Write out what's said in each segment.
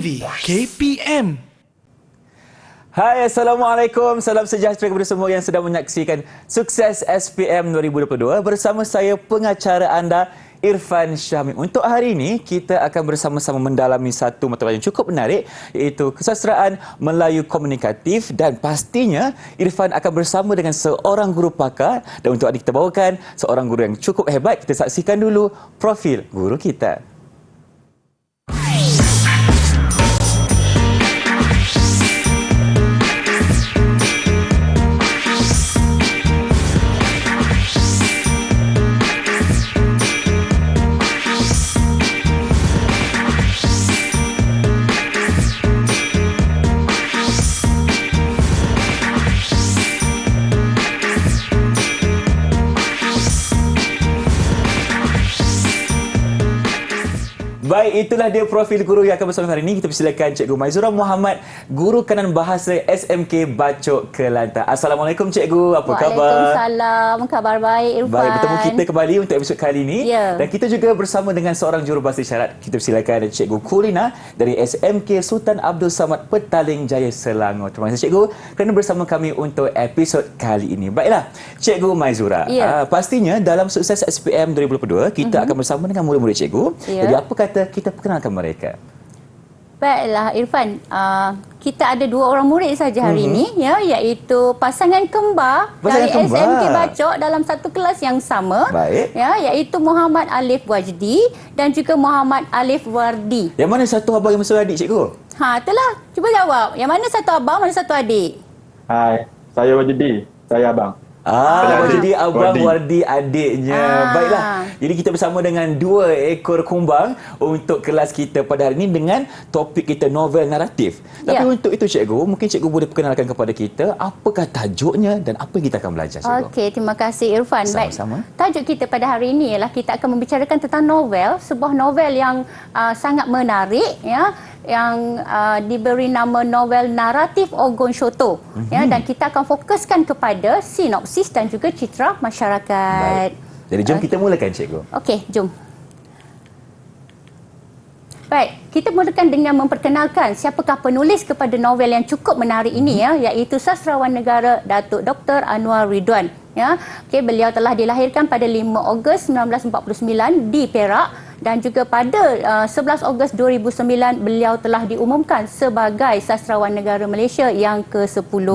TV KPM. Hai, Assalamualaikum. Salam sejahtera kepada semua yang sedang menyaksikan Sukses SPM 2022 bersama saya pengacara anda Irfan Syamim. Untuk hari ini kita akan bersama-sama mendalami satu mata pelajaran yang cukup menarik, iaitu kesusastraan Melayu Komunikatif, dan pastinya Irfan akan bersama dengan seorang guru pakar, dan untuk hari kita bawakan seorang guru yang cukup hebat. Kita saksikan dulu profil guru kita. Baik, itulah dia profil guru yang akan bersama hari ini. Kita persilakan Cikgu Maizura Muhammad, Guru Kanan Bahasa SMK Bacok Kelantan. Assalamualaikum Cikgu, apa khabar? Waalaikumsalam, khabar baik Irfan. Baik, bertemu kita kembali untuk episod kali ini. Ya. Dan kita juga bersama dengan seorang jurubahasa isyarat. Kita persilakan Cikgu Kulina dari SMK Sultan Abdul Samad Petaling Jaya Selangor. Terima kasih Cikgu kerana bersama kami untuk episod kali ini. Baiklah, Cikgu Maizura. Ya. Pastinya dalam Sukses SPM 2022 kita akan bersama dengan murid-murid Cikgu. Ya. Jadi apa kata kita perkenalkan mereka? Baiklah Irfan, kita ada dua orang murid saja hari ini, ya, iaitu pasangan kembar dari SMK Bacok dalam satu kelas yang sama. Baik. Ya, iaitu Muhammad Alif Wajdi dan juga Muhammad Alif Wardi. Yang mana satu abang yang satu adik Cikgu? Itulah. Cuba jawab. Yang mana satu abang, mana satu adik? Hai, saya Wajdi, saya abang. Jadi abang Wardi adiknya. Baiklah. Jadi kita bersama dengan dua ekor kumbang untuk kelas kita pada hari ini dengan topik kita novel naratif. Tapi untuk itu Cikgu, mungkin Cikgu boleh perkenalkan kepada kita apakah tajuknya dan apa yang kita akan belajar Cikgu? Okey, terima kasih Irfan. Sama-sama. Baik. Tajuk kita pada hari ini ialah kita akan membicarakan tentang novel, sebuah novel yang sangat menarik, ya, yang diberi nama novel naratif Ogon Shoto, ya, dan kita akan fokuskan kepada sinopsis dan juga citra masyarakat. Baik. Jadi jom kita mulakan Cikgu. Okey, jom. Baik, kita mulakan dengan memperkenalkan siapakah penulis kepada novel yang cukup menarik ini, ya, iaitu sastrawan negara Datuk Dr. Anwar Ridwan. Ya, okey, beliau telah dilahirkan pada 5 Ogos 1949 di Perak, dan juga pada 11 Ogos 2009 beliau telah diumumkan sebagai sastrawan negara Malaysia yang ke-10.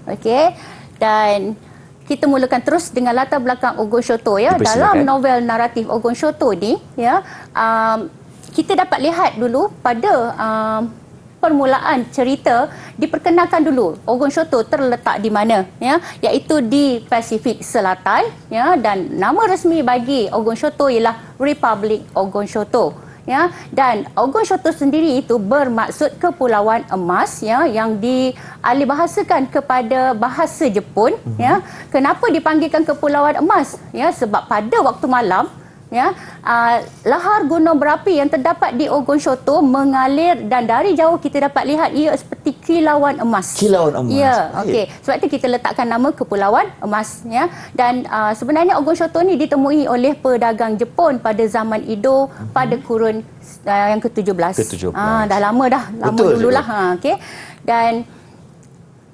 Okey, dan kita mulakan terus dengan latar belakang Ogon Shoto, ya. Dalam novel naratif Ogon Shoto ni, ya, kita dapat lihat dulu pada permulaan cerita, diperkenalkan dulu Ogon Shoto terletak di mana, ya, iaitu di Pasifik Selatan, ya, dan nama resmi bagi Ogon Shoto ialah Republic Ogon Shoto, ya, dan Ogon Shoto sendiri itu bermaksud Kepulauan Emas, ya, yang dialihbahasakan kepada bahasa Jepun, ya. Kenapa dipanggilkan Kepulauan Emas? Ya, sebab pada waktu malam, ya, lahar gunung berapi yang terdapat di Ogon Shoto mengalir, dan dari jauh kita dapat lihat ia seperti kilauan emas. Kilauan emas. Ya, okey. Sebab itu kita letakkan nama Kepulauan Emas, ya. Dan sebenarnya Ogon Shoto ni ditemui oleh pedagang Jepun pada zaman Edo pada kurun yang ke-17. Dah lama dululah. Okey. Dan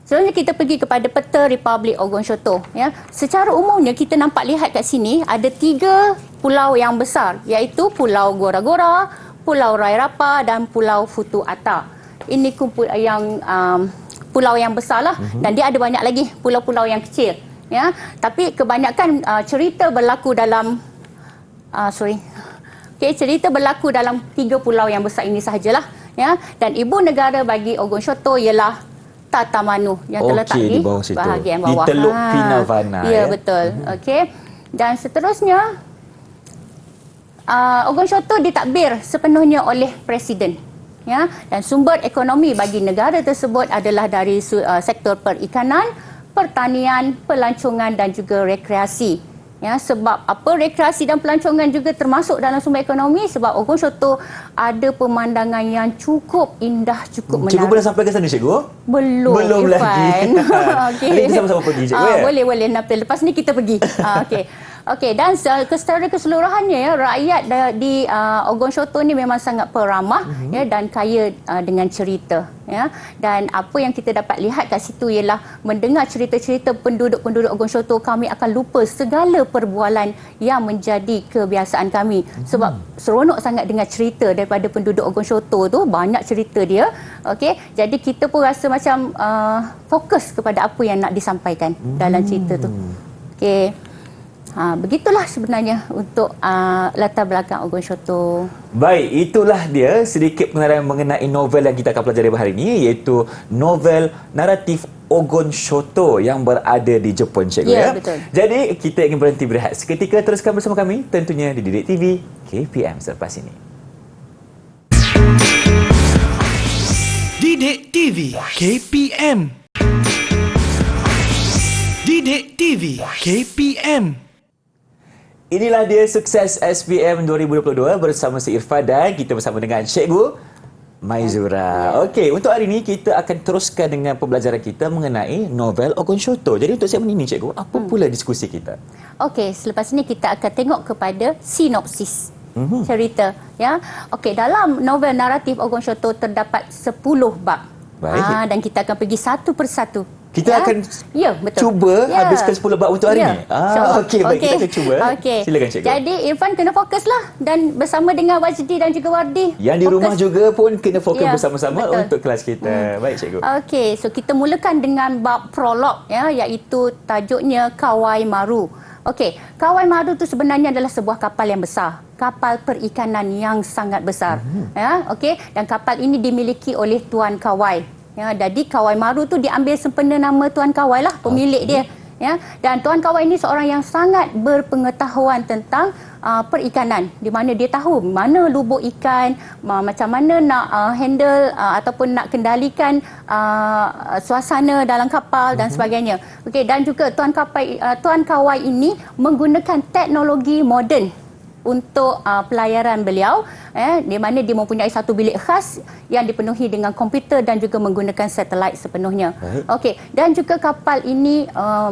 selanjutnya kita pergi kepada peta Republik Ogon Shoto, ya. Secara umumnya kita nampak lihat kat sini ada 3 pulau yang besar, iaitu Pulau Gora-Gora, Pulau Rairapa dan Pulau Futu Ata. Ini pulau yang besarlah, dan dia ada banyak lagi pulau-pulau yang kecil, ya. Tapi kebanyakan cerita berlaku dalam cerita berlaku dalam 3 pulau yang besar ini sahajalah, ya. Dan ibu negara bagi Ogon Shoto ialah Tatamanu yang terletak di bahagian bawah. Di Teluk Pinavana. Ya, betul. Okey. Dan seterusnya, Ogon Shoto ditadbir sepenuhnya oleh Presiden, ya, dan sumber ekonomi bagi negara tersebut adalah dari sektor perikanan, pertanian, pelancongan dan juga rekreasi. Ya, sebab apa rekreasi dan pelancongan juga termasuk dalam sumber ekonomi, sebab Ogon Shoto ada pemandangan yang cukup indah, cukup menarik. Cikgu boleh sampai ke sana Cikgu? Belum lagi. Okay. Nanti kita sama-sama pergi Cikgu, ya? Boleh. Nanti lepas ni kita pergi. Okey. Okey, dan secara keseluruhannya ya, rakyat di Ogon-Shoto ni memang sangat peramah ya, dan kaya dengan cerita ya. Dan apa yang kita dapat lihat kat situ ialah mendengar cerita-cerita penduduk-penduduk Ogon-Shoto, kami akan lupa segala perbualan yang menjadi kebiasaan kami. Sebab seronok sangat dengar cerita daripada penduduk Ogon-Shoto tu, banyak cerita dia. Okey, jadi kita pun rasa macam fokus kepada apa yang nak disampaikan dalam cerita tu. Okey. Begitulah sebenarnya untuk latar belakang Ogon-Shoto. Baik, itulah dia sedikit pengenalan mengenai novel yang kita akan pelajari hari ini, iaitu novel naratif Ogon-Shoto yang berada di Jepun, cikgu Ya, ya. betul. Jadi, kita ingin berhenti berehat seketika, teruskan bersama kami tentunya di Didik TV KPM selepas ini. Didik TV KPM. Didik TV KPM. Inilah dia Sukses SPM 2022 bersama si Irfan dan kita bersama dengan Cikgu Maizura. Okey, untuk hari ini kita akan teruskan dengan pembelajaran kita mengenai novel Ogon-Shoto. Jadi untuk segmen ini, Cikgu, apa pula diskusi kita? Okey, selepas ini kita akan tengok kepada sinopsis cerita ya. Okey, dalam novel naratif Ogon-Shoto terdapat 10 bab. Baik. Dan kita akan pergi satu persatu. Kita akan cuba habiskan 10 bab untuk hari ini. Okey, baik, kita akan cuba. Silakan, Cikgu. Jadi Irfan kena fokuslah dan bersama dengan Wajdi dan juga Wardi. Yang di rumah juga pun kena fokus bersama-sama betul. untuk kelas kita. Baik, Cikgu. Okey, so kita mulakan dengan bab prolog ya, iaitu tajuknya Kawai Maru. Okey, Kawai Maru itu sebenarnya adalah sebuah kapal yang besar, kapal perikanan yang sangat besar. Ya, okey, dan kapal ini dimiliki oleh Tuan Kawai. Ya, jadi Kawai Maru tu diambil sempena nama Tuan Kawai lah, pemilik dia. Ya, dan Tuan Kawai ini seorang yang sangat berpengetahuan tentang perikanan, di mana dia tahu mana lubuk ikan, macam mana nak handle ataupun nak kendalikan suasana dalam kapal dan sebagainya. Okey, dan juga Tuan Kawai ini menggunakan teknologi moden untuk pelayaran beliau, di mana dia mempunyai satu bilik khas yang dipenuhi dengan komputer dan juga menggunakan satelit sepenuhnya. Okey, dan juga kapal ini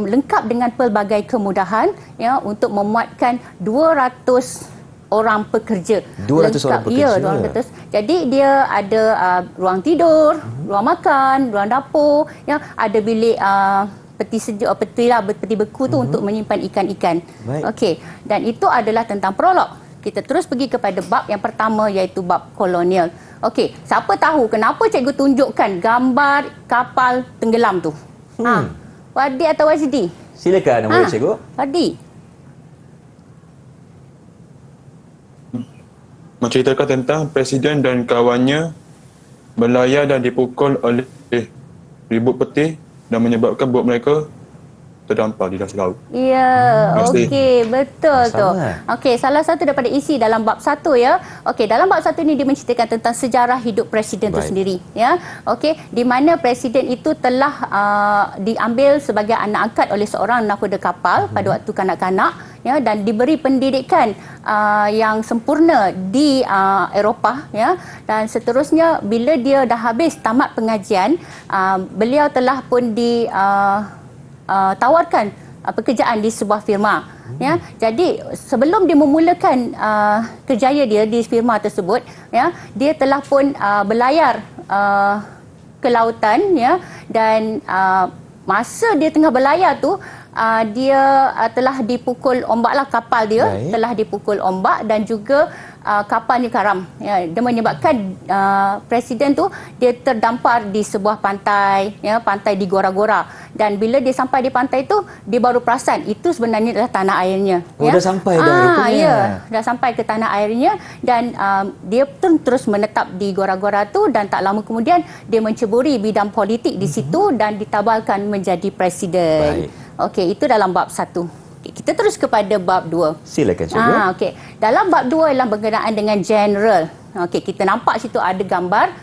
lengkap dengan pelbagai kemudahan ya, untuk memuatkan 200 orang pekerja. 200 orang pekerja. Ya, 200. Jadi dia ada ruang tidur, ruang makan, ruang dapur, ya, ada bilik peti sejuk, peti beku tu untuk menyimpan ikan-ikan. Okey, dan itu adalah tentang prolog. Kita terus pergi kepada bab yang pertama, iaitu bab kolonial. Okey, siapa tahu kenapa cikgu tunjukkan gambar kapal tenggelam tu? Wardi atau Wajdi? Silakan, nama cikgu. Wardi. Menceritakan tentang presiden dan kawannya berlayar dan dipukul oleh ribut peti dan menyebabkan bot mereka terdampar di dasar laut. Ya, okey, betul tu. Sama. Okey, salah satu daripada isi dalam bab 1 ya. Okey, dalam bab 1 ini dia menceritakan tentang sejarah hidup presiden itu sendiri ya. Okey, di mana presiden itu telah diambil sebagai anak angkat oleh seorang nahkoda kapal pada waktu kanak-kanak ya, dan diberi pendidikan yang sempurna di Eropah ya, dan seterusnya bila dia dah habis tamat pengajian, beliau telah pun tawarkan pekerjaan di sebuah firma ya. Jadi sebelum dia memulakan kerjaya dia di firma tersebut ya, dia telah pun berlayar ke lautan ya, dan masa dia tengah berlayar tu dia telah dipukul ombak lah, kapal dia telah dipukul ombak dan juga kapalnya karam ya. Dia menyebabkan presiden tu dia terdampar di sebuah pantai ya, pantai di Gora-Gora, dan bila dia sampai di pantai tu dia baru perasan itu sebenarnya adalah tanah airnya. Oh, dah sampai dah rupanya. Ya, dah sampai ke tanah airnya, dan dia terus menetap di Gora-Gora tu, dan tak lama kemudian dia menceburi bidang politik di situ dan ditabalkan menjadi presiden. Okey, itu dalam bab 1. Kita terus kepada bab 2. Silakan, cikgu. Okey. Dalam bab 2 ialah berkenaan dengan general. Okey, kita nampak situ ada gambar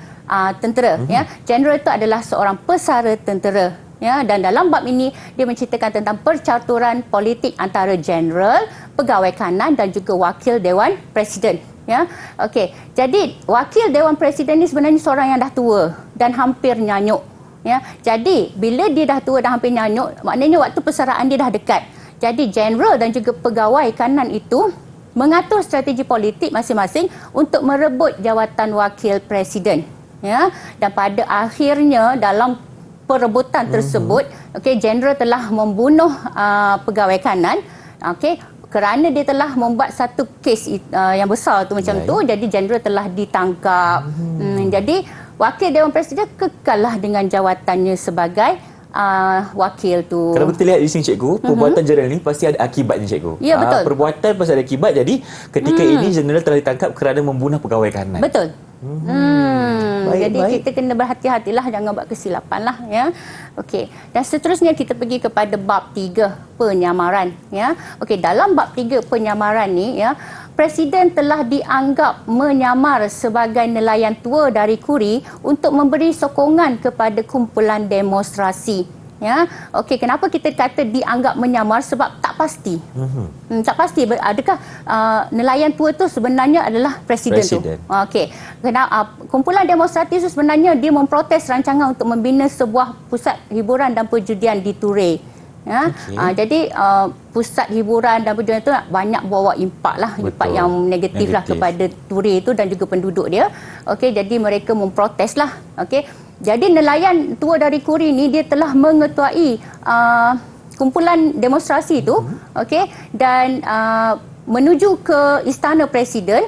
tentera ya. General itu adalah seorang pesara tentera ya, dan dalam bab ini dia menceritakan tentang percaturan politik antara general, pegawai kanan dan juga wakil Dewan Presiden ya. Okey. Jadi wakil Dewan Presiden ni sebenarnya seorang yang dah tua dan hampir nyanyuk ya. Jadi bila dia dah tua dan hampir nyanyuk, maknanya waktu persaraan dia dah dekat. Jadi general dan juga pegawai kanan itu mengatur strategi politik masing-masing untuk merebut jawatan wakil presiden. Ya, dan pada akhirnya dalam perebutan tersebut, okey, general telah membunuh pegawai kanan, okey, kerana dia telah membuat satu kes yang besar tu macam tu, jadi general telah ditangkap. Jadi wakil Dewan Presiden kekallah dengan jawatannya sebagai wakil tu. Kalau betul lihat di sini cikgu, perbuatan general ni pasti ada akibatnya cikgu. Ya, betul. Perbuatan pasti ada akibat. Jadi ketika ini general telah ditangkap kerana membunuh pegawai kanan. Betul. Jadi kita kena berhati-hatilah, jangan buat kesilapan lah, ya. Okey. Dan seterusnya kita pergi kepada bab 3 penyamaran, ya. Okey, dalam bab 3 penyamaran ni, ya, Presiden telah dianggap menyamar sebagai nelayan tua dari Kuri untuk memberi sokongan kepada kumpulan demonstrasi. Ya, okey, kenapa kita kata dianggap menyamar? Sebab tak pasti. Tak pasti adakah nelayan tua tu sebenarnya adalah presiden. Tu. Okey. Kumpulan demonstratif itu sebenarnya dia memprotes rancangan untuk membina sebuah pusat hiburan dan perjudian di Ture. Ya, jadi pusat hiburan dan perjudian itu banyak bawa impak lah, impak yang negatif lah kepada Ture itu dan juga penduduk dia. Okey, jadi mereka memprotes lah. Okey. Jadi nelayan tua dari Kuri ni dia telah mengetuai kumpulan demonstrasi itu, okey, dan menuju ke istana presiden,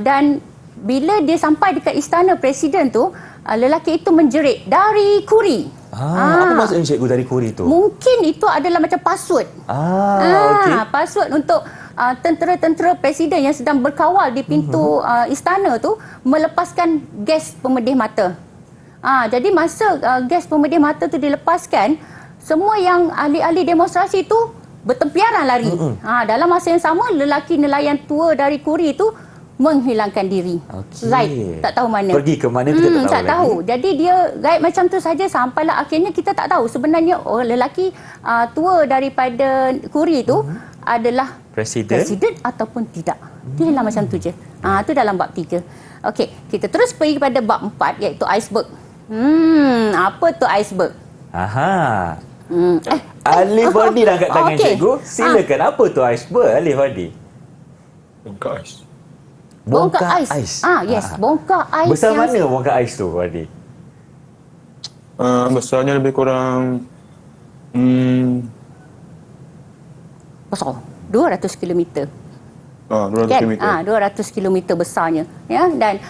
dan bila dia sampai dekat istana presiden tu, lelaki itu menjerit dari Kuri. Apa maksudnya cikgu dari Kuri tu? Mungkin itu adalah macam password. Okey. Password untuk tentera-tentera presiden yang sedang berkawal di pintu istana tu melepaskan gas pemedih mata. Jadi masa gas pemedih mata tu dilepaskan, semua yang ahli-ahli demonstrasi tu bertempiaran lari. Dalam masa yang sama, lelaki nelayan tua dari Kuri tu menghilangkan diri. Gaib, tak tahu mana. Pergi ke mana kita tak tahu. Jadi dia gaib macam tu saja sampailah akhirnya kita tak tahu sebenarnya lelaki tua daripada Kuri tu adalah presiden ataupun tidak. Dia hilang macam tu je. Itu dalam bab 3. Okey, kita terus pergi kepada bab 4 iaitu iceberg. Apa tu iceberg? Alif Wadi dah angkat tangan cikgu. Silakan, apa tu iceberg, Alif Wadi? Bongkar ais. Bongkar ais. Yes, bongkar ais. Besar mana bongkar ais tu, Wadi? Besarnya lebih kurang besar. 200 km. 200 km. 200 km besarnya, ya. Dan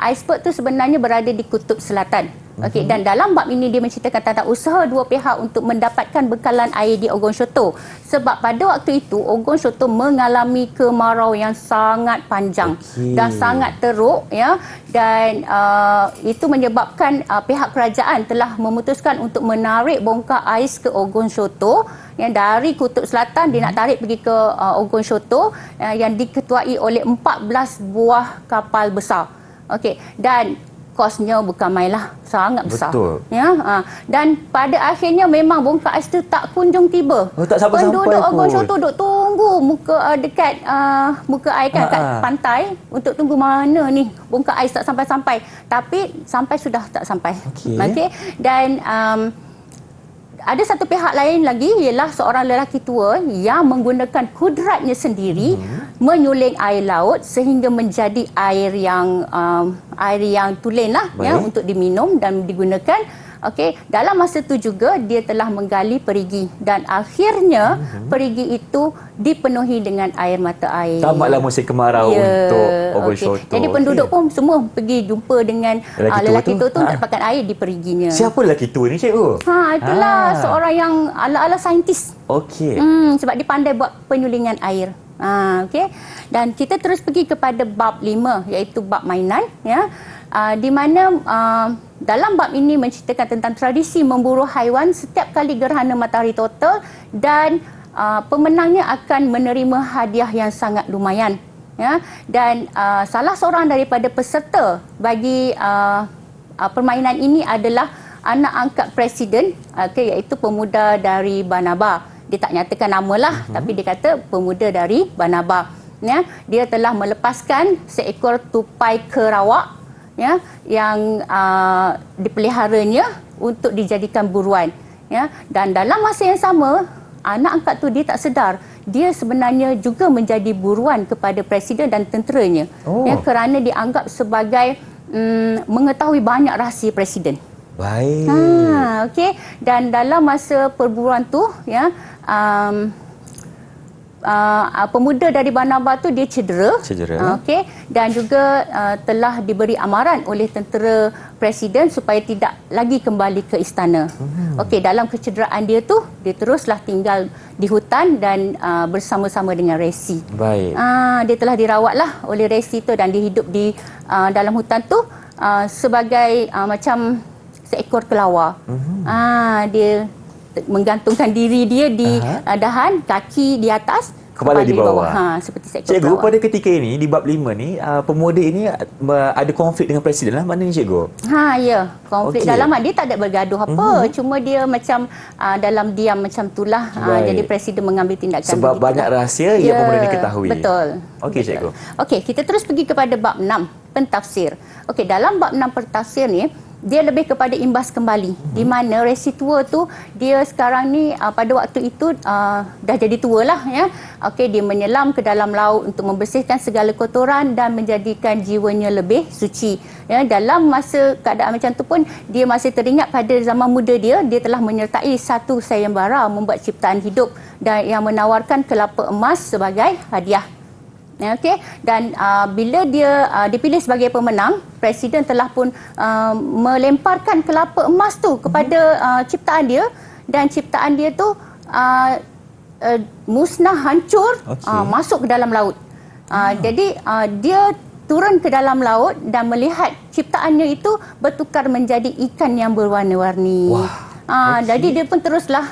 iceberg tu sebenarnya berada di kutub selatan. Okey, dan dalam bab ini dia menceritakan tentang usaha dua pihak untuk mendapatkan bekalan air di Ogon Shoto. Sebab pada waktu itu Ogon Shoto mengalami kemarau yang sangat panjang dan sangat teruk, ya. Dan itu menyebabkan pihak kerajaan telah memutuskan untuk menarik bongkar ais ke Ogon Shoto. Yang dari kutub selatan dia nak tarik pergi ke Ogon Shoto yang diketuai oleh 14 buah kapal besar. Okey, dan kosnya bukan main lah, sangat besar. Betul. Ya, dan pada akhirnya memang bongkar ais itu tak kunjung tiba. Tak sampai-sampai penduduk pun. Ogon Shoto duduk tunggu dekat muka air kan, kat pantai untuk tunggu mana ni bongkar ais tak sampai-sampai. Tapi sampai sudah tak sampai. Okey. Dan ada satu pihak lain lagi ialah seorang lelaki tua yang menggunakan kudratnya sendiri menyuling air laut sehingga menjadi air yang tulen lah, ya, untuk diminum dan digunakan. Okey, dalam masa itu juga dia telah menggali perigi dan akhirnya perigi itu dipenuhi dengan air mata air. Tamatlah musim kemarau untuk Ogon Shoto. Jadi penduduk pun semua pergi jumpa dengan lelaki tua tu untuk dapatkan air di periginya. Siapa lelaki tua ni, cikgu? Itulah seorang yang ala-ala saintis. Okey. Sebab dia pandai buat penyulingan air. Okey. Dan kita terus pergi kepada bab 5 iaitu bab mainan, ya. Di mana dalam bab ini menceritakan tentang tradisi memburu haiwan setiap kali gerhana matahari total dan pemenangnya akan menerima hadiah yang sangat lumayan, ya. Dan salah seorang daripada peserta bagi permainan ini adalah anak angkat presiden, iaitu pemuda dari Banaba. Dia tak nyatakan nama lah, tapi dia kata pemuda dari Banaba, ya. Dia telah melepaskan seekor tupai kerawak, ya, yang dipeliharanya untuk dijadikan buruan, ya. Dan dalam masa yang sama anak angkat tu dia tak sedar dia sebenarnya juga menjadi buruan kepada presiden dan tenteranya. Kerana dianggap sebagai mengetahui banyak rahsia presiden. Baik. Okey, dan dalam masa perburuan tu pemuda dari Barnaba tu dia cedera. Okey, dan juga telah diberi amaran oleh tentera presiden supaya tidak lagi kembali ke istana. Okey, dalam kecederaan dia tu dia teruslah tinggal di hutan dan bersama-sama dengan Resi. Baik. Dia telah dirawatlah oleh Resi tu dan dia hidup di dalam hutan tu sebagai macam seekor kelawar. Dia menggantungkan diri dia di dahan, kaki di atas, kepala di bawah. Seperti seekor Cikgu, kelawar. pada ketika ini, di bab 5 ni, pemuda ini ada konflik dengan presiden lah. Mana ni, Cikgu? Ya. Konflik Okey. dalam dia tak ada bergaduh apa. Cuma dia macam dalam diam macam itulah. Baik. Jadi presiden mengambil tindakan Sebab begitu. banyak rahsia yang pemuda ini ketahui. Betul. Okey, Cikgu. Okey, kita terus pergi kepada bab 6, pentafsir. Okey, dalam bab 6 pentafsir ni, dia lebih kepada imbas kembali. Di mana Resi tua tu dia sekarang ni pada waktu itu dah jadi tua lah ya. Okey, dia menyelam ke dalam laut untuk membersihkan segala kotoran dan menjadikan jiwanya lebih suci. Ya, dalam masa keadaan macam tu pun dia masih teringat pada zaman muda dia telah menyertai satu sayembara membuat ciptaan hidup dan yang menawarkan kelapa emas sebagai hadiah. Okey, dan bila dia dipilih sebagai pemenang, presiden telah pun melemparkan kelapa emas tu kepada ciptaan dia dan ciptaan dia tu musnah, hancur, masuk ke dalam laut. Jadi dia turun ke dalam laut dan melihat ciptaannya itu bertukar menjadi ikan yang berwarna-warni. Jadi dia pun teruslah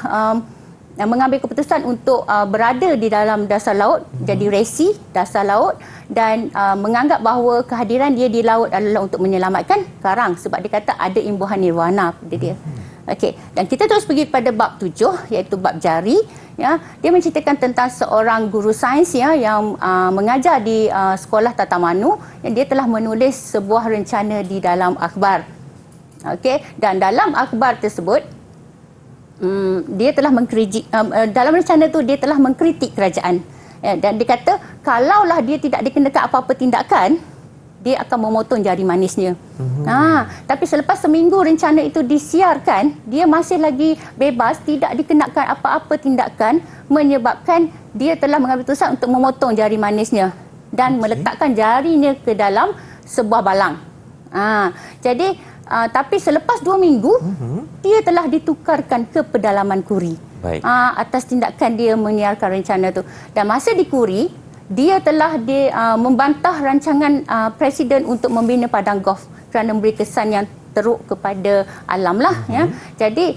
mengambil keputusan untuk berada di dalam dasar laut, jadi Resi dasar laut dan menganggap bahawa kehadiran dia di laut adalah untuk menyelamatkan karang sebab dia kata ada imbuhan nirwana pada dia. Okey, dan kita terus pergi pada bab 7 iaitu bab jari ya. Dia menceritakan tentang seorang guru sains ya yang mengajar di sekolah Tatamanu yang dia telah menulis sebuah rencana di dalam akhbar. Okey, dan dalam akhbar tersebut dia telah dalam rencana tu dia telah mengkritik kerajaan dan dia kata kalaulah dia tidak dikenakan apa-apa tindakan dia akan memotong jari manisnya. Tapi selepas seminggu rencana itu disiarkan dia masih lagi bebas tidak dikenakan apa-apa tindakan menyebabkan dia telah mengambil keputusan untuk memotong jari manisnya dan meletakkan jarinya ke dalam sebuah balang. Jadi tapi selepas 2 minggu dia telah ditukarkan ke pedalaman Kuri. Baik. Atas tindakan dia menyiarkan rencana tu. Dan masa di Kuri dia telah membantah rancangan presiden untuk membina padang golf kerana memberi kesan yang teruk kepada alam lah ya. Jadi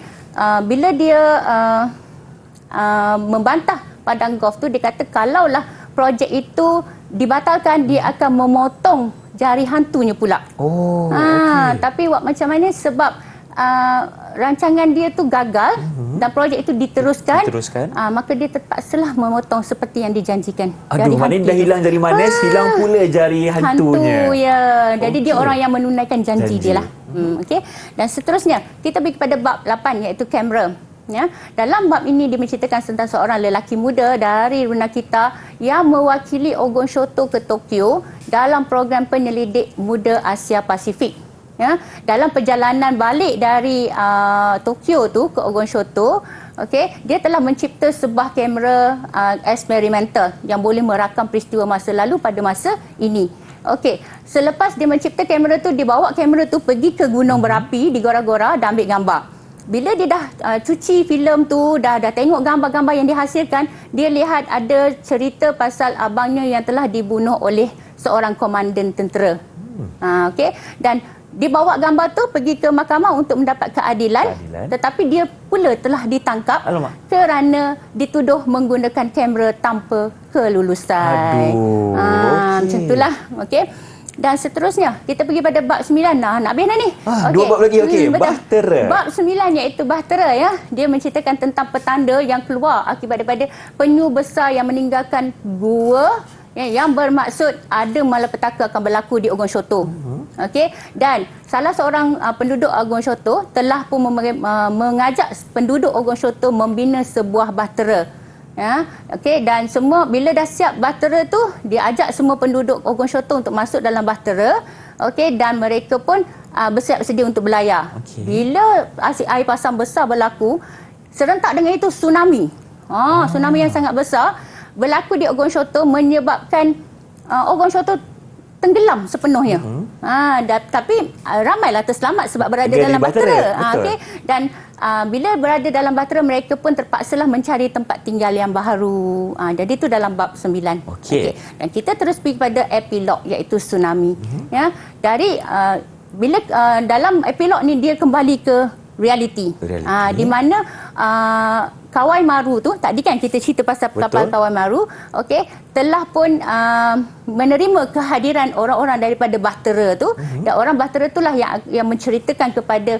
bila dia membantah padang golf tu dia kata kalaulah projek itu dibatalkan dia akan memotong jari hantunya pula. Okey. Tapi macam mana sebab rancangan dia tu gagal dan projek itu diteruskan. Maka dia terpaksalah memotong seperti yang dijanjikan. Aduh, maknanya dah hilang jari manis, hilang pula jari hantunya. Hantu ya. Jadi dia orang yang menunaikan janji dia lah. Okey. Dan seterusnya kita pergi kepada bab 8 iaitu kamera. Ya, dalam bab ini dia menceritakan tentang seorang lelaki muda dari Runakita yang mewakili Ogon Shoto ke Tokyo dalam program penyelidik muda Asia Pasifik. Ya, dalam perjalanan balik dari Tokyo tu ke Ogon Shoto, okey, dia telah mencipta sebuah kamera eksperimental yang boleh merakam peristiwa masa lalu pada masa ini. Okey, selepas dia mencipta kamera tu, dia bawa kamera tu pergi ke gunung berapi di Gora-Gora dan ambil gambar. Bila dia dah cuci filem tu, dah tengok gambar-gambar yang dihasilkan, dia lihat ada cerita pasal abangnya yang telah dibunuh oleh seorang komandan tentera. Okey, dan dia bawa gambar tu pergi ke mahkamah untuk mendapat keadilan. Tetapi dia pula telah ditangkap kerana dituduh menggunakan kamera tanpa kelulusan. Macam itulah. Okey. Dan seterusnya, kita pergi pada bab 9. Nak habis dah ni. Dua bab lagi. Okey, bahtera. Bab 9 iaitu bahtera ya. Dia menceritakan tentang petanda yang keluar akibat daripada penyu besar yang meninggalkan gua yang bermaksud ada malapetaka akan berlaku di Ogon Syoto. Okey, dan salah seorang penduduk Ogon Syoto telah pun mengajak penduduk Ogon Syoto membina sebuah bahtera. Ya, okey, dan semua bila dah siap bahtera tu, dia ajak semua penduduk Ogon Syoto untuk masuk dalam bahtera. Okey, dan mereka pun bersiap sedia untuk berlayar. Okey. Bila air pasang besar berlaku, serentak dengan itu tsunami. Tsunami yang sangat besar berlaku di Ogon Syoto menyebabkan Ogon Syoto tenggelam sepenuhnya. Tapi ramailah terselamat sebab berada dalam bahtera. Okey, dan bila berada dalam bahtera, mereka pun terpaksalah mencari tempat tinggal yang baru. Jadi itu dalam bab 9. Okey. Dan kita terus pergi pada epilog, iaitu tsunami. Ya, dari bila dalam epilog ni dia kembali ke realiti. Di mana Kawai Maru tu, tadi kan kita cerita pasal kapal Kawai Maru, okey, telah pun menerima kehadiran orang-orang daripada bahtera tu, dan orang bahtera itulah yang menceritakan kepada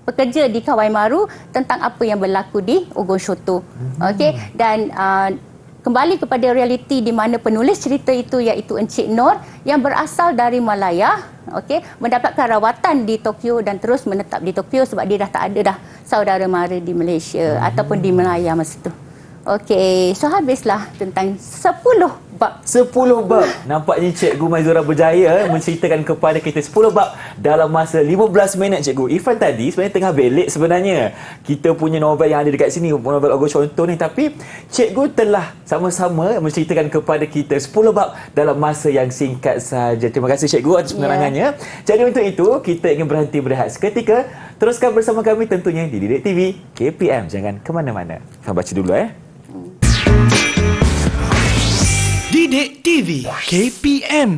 pekerja di Kawai Maru tentang apa yang berlaku di Ogon Syoto. Okey, dan kembali kepada realiti di mana penulis cerita itu iaitu Encik Nur yang berasal dari Malaya, okey, mendapatkan rawatan di Tokyo dan terus menetap di Tokyo sebab dia dah tak ada dah saudara mara di Malaysia ataupun di Malaya masa tu. Okey, so habislah tentang 10 bab. 10 bab. Nampaknya Cikgu Maizura berjaya menceritakan kepada kita 10 bab dalam masa 15 minit, Cikgu. Irfan tadi sebenarnya tengah belik sebenarnya kita punya novel yang ada dekat sini, novel Ogon Syoto ni, tapi Cikgu telah sama-sama menceritakan kepada kita 10 bab dalam masa yang singkat saja. Terima kasih Cikgu atas penerangannya. Jadi untuk itu, kita ingin berhenti berehat seketika. Teruskan bersama kami tentunya di Didik TV KPM. Jangan ke mana-mana. Kita baca dulu Didik TV KPM.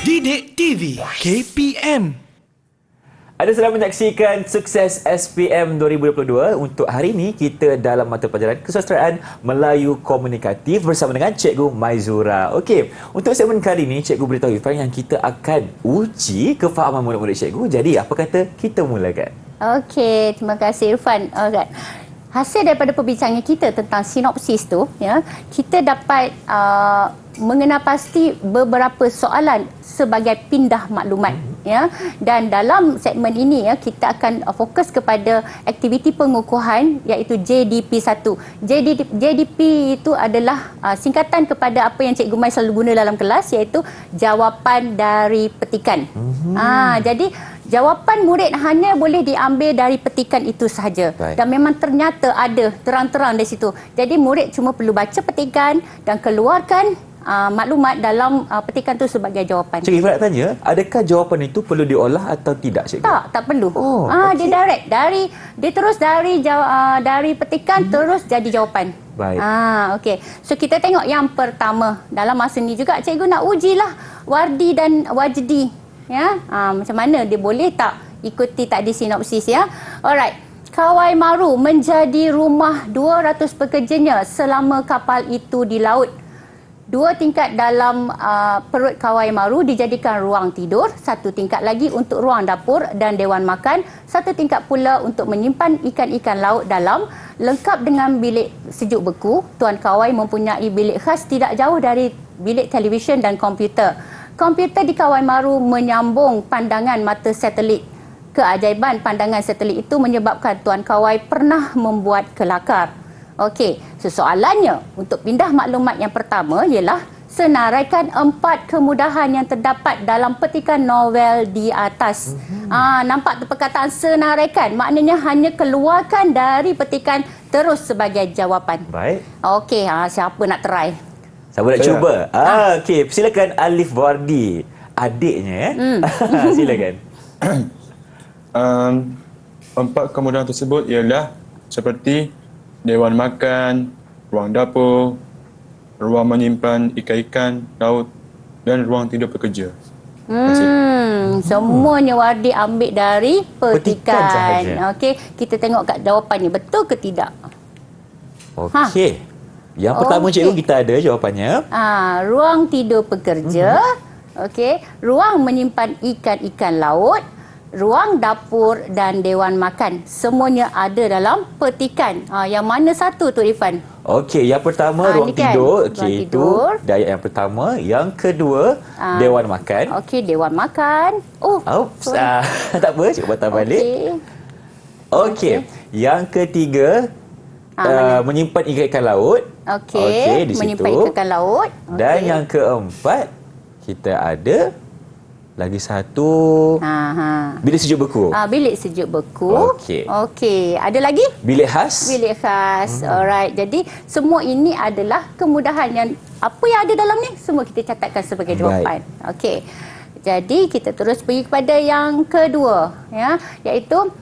Didik TV KPM. Anda sedang menyaksikan Sukses SPM 2022. Untuk hari ini, kita dalam mata pelajaran Kesusastraan Melayu Komunikatif bersama dengan Cikgu Maizura. Okey, untuk segmen kali ini, Cikgu beritahu Irfan yang kita akan uji kefahaman murid-murid Cikgu. Jadi, apa kata kita mulakan? Okey, terima kasih Irfan. Alright. Hasil daripada perbincangan kita tentang sinopsis tu, ya, kita dapat mengenal pasti beberapa soalan sebagai pindah maklumat, ya. Dan dalam segmen ini, ya, kita akan fokus kepada aktiviti pengukuhan iaitu JDP1. JDP itu adalah singkatan kepada apa yang Cikgu Mai selalu guna dalam kelas, iaitu jawapan dari petikan. Jadi jawapan murid hanya boleh diambil dari petikan itu sahaja. Dan memang ternyata ada terang-terang di situ. Jadi murid cuma perlu baca petikan dan keluarkan maklumat dalam petikan itu sebagai jawapan. Cikgu Ifrat tanya, adakah jawapan itu perlu diolah atau tidak, Cikgu? Tak perlu. Okay. Dia direct dia terus dari petikan terus jadi jawapan. Baik. Okey. So kita tengok yang pertama. Dalam masa ni juga cikgu nak ujilah Wardi dan Wajdi. Ya, macam mana dia boleh tak ikuti tadi sinopsis, ya. Alright. Kawai Maru menjadi rumah 200 pekerjanya selama kapal itu di laut. 2 tingkat dalam perut Kawai Maru dijadikan ruang tidur, 1 tingkat lagi untuk ruang dapur dan dewan makan, 1 tingkat pula untuk menyimpan ikan-ikan laut dalam, lengkap dengan bilik sejuk beku. Tuan Kawai mempunyai bilik khas tidak jauh dari bilik televisyen dan komputer. Komputer di Kawai Maru menyambung pandangan mata satelit. Keajaiban pandangan satelit itu menyebabkan Tuan Kawai pernah membuat kelakar. Okey, soalannya untuk pindah maklumat yang pertama ialah senaraikan 4 kemudahan yang terdapat dalam petikan novel di atas. Nampak tu perkataan senaraikan, maknanya hanya keluarkan dari petikan terus sebagai jawapan. Baik. Okey, siapa nak try? Siapa nak cuba? Okey, silakan Alif Wardi, adiknya. Silakan. 4 kemudahan tersebut ialah seperti dewan makan, ruang dapur, ruang menyimpan ikan-ikan laut dan ruang tidur pekerja. Semuanya Wardi ambil dari petikan sahaja. Okey, kita tengok kat jawapannya betul ke tidak? Okey. Yang pertama cikgu kita ada jawapannya. Ruang tidur pekerja. Okey, ruang menyimpan ikan-ikan laut, ruang dapur dan dewan makan. Semuanya ada dalam petikan. Yang mana satu tu Irfan? Okey, yang pertama ruang ni kan, tidur. ruang Okey, itu tidur. dayat yang pertama. Yang kedua, dewan makan. Okey, dewan makan. Oh, Oops, tak apa, cuba patah balik. okey. Okey, yang ketiga, menyimpan ikan laut. Okey, di menyimpan situ. ikan laut. Dan Okey. yang keempat, kita ada lagi satu bilik sejuk beku. Bilik sejuk beku. Okey. Okey, ada lagi? Bilik khas. Bilik khas. Alright. Jadi semua ini adalah kemudahan yang apa yang ada dalam ni semua kita catatkan sebagai jawapan. Okey. Jadi kita terus pergi kepada yang kedua, ya, iaitu